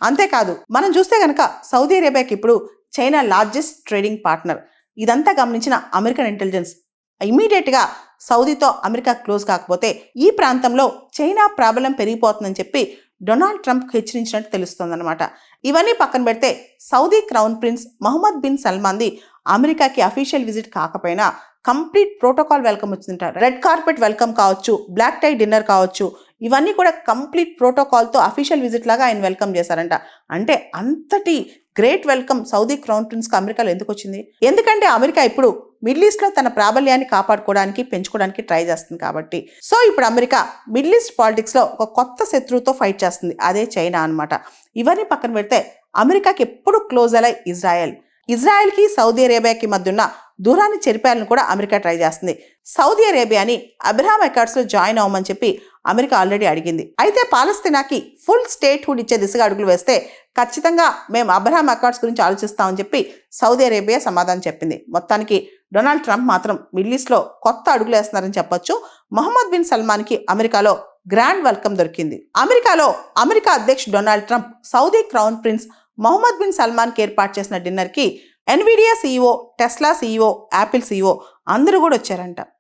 అంతేకాదు మనం చూస్తే గనక సౌదీ అరేబియాకి ఇప్పుడు చైనా లార్జెస్ట్ ట్రేడింగ్ పార్ట్నర్. ఇదంతా గమనించిన అమెరికన్ ఇంటెలిజెన్స్ ఇమీడియట్గా సౌదీతో అమెరికా క్లోజ్ కాకపోతే ఈ ప్రాంతంలో చైనా ప్రాబల్యం పెరిగిపోతుందని చెప్పి డొనాల్డ్ ట్రంప్ హెచ్చరించినట్టు తెలుస్తోందన్నమాట. ఇవన్నీ పక్కన పెడితే Saudi crown prince Mohammed bin సల్మాన్ది అమెరికాకి అఫీషియల్ విజిట్ కాకపోయినా కంప్లీట్ ప్రోటోకాల్ వెల్కమ్ వచ్చిందంట. రెడ్ కార్పెట్ వెల్కమ్ కావచ్చు, బ్లాక్ టై డిన్నర్ కావచ్చు, ఇవన్నీ కూడా కంప్లీట్ ప్రోటోకాల్తో అఫీషియల్ విజిట్ లాగా ఆయన వెల్కమ్ చేశారంట. అంటే అంతటి గ్రేట్ వెల్కమ్ సౌదీ క్రౌన్ ప్రిన్స్కి అమెరికాలో ఎందుకు వచ్చింది? ఎందుకంటే అమెరికా ఇప్పుడు మిడిల్ ఈస్ట్లో తన ప్రాబల్యాన్ని కాపాడుకోవడానికి పెంచుకోవడానికి ట్రై చేస్తుంది కాబట్టి. సో ఇప్పుడు అమెరికా మిడిల్ ఈస్ట్ పాలిటిక్స్లో ఒక కొత్త శత్రువుతో ఫైట్ చేస్తుంది, అదే చైనా అనమాట. ఇవన్నీ పక్కన పెడితే అమెరికాకి ఎప్పుడు క్లోజ్ అలై ఇజ్రాయెల్కి సౌదీ అరేబియాకి మధ్య ఉన్న దూరాన్ని చెరిపేయాలని కూడా అమెరికా ట్రై చేస్తుంది. సౌదీ అరేబియాని అబ్రహాం అకార్డ్స్లో జాయిన్ అవ్వమని చెప్పి అమెరికా ఆల్రెడీ అడిగింది. అయితే పాలస్తీనాకి ఫుల్ స్టేట్ హుడ్ ఇచ్చే దిశగా అడుగులు వేస్తే ఖచ్చితంగా మేము అబ్రహాం అకార్డ్స్ గురించి ఆలోచిస్తామని చెప్పి సౌదీ అరేబియా సమాధానం చెప్పింది. మొత్తానికి డొనాల్డ్ ట్రంప్ మాత్రం మిడిల్ ఈస్ట్లో కొత్త అడుగులు వేస్తున్నారని చెప్పొచ్చు. మహమ్మద్ బిన్ సల్మాన్కి అమెరికాలో గ్రాండ్ వెల్కమ్ దొరికింది. అమెరికా అధ్యక్షుడు Donald Trump Saudi crown prince Mohammed bin సల్మాన్కి ఏర్పాటు చేసిన డిన్నర్కి Nvidia CEO, Tesla CEO, Apple CEO అందరూ కూడా వచ్చారంట.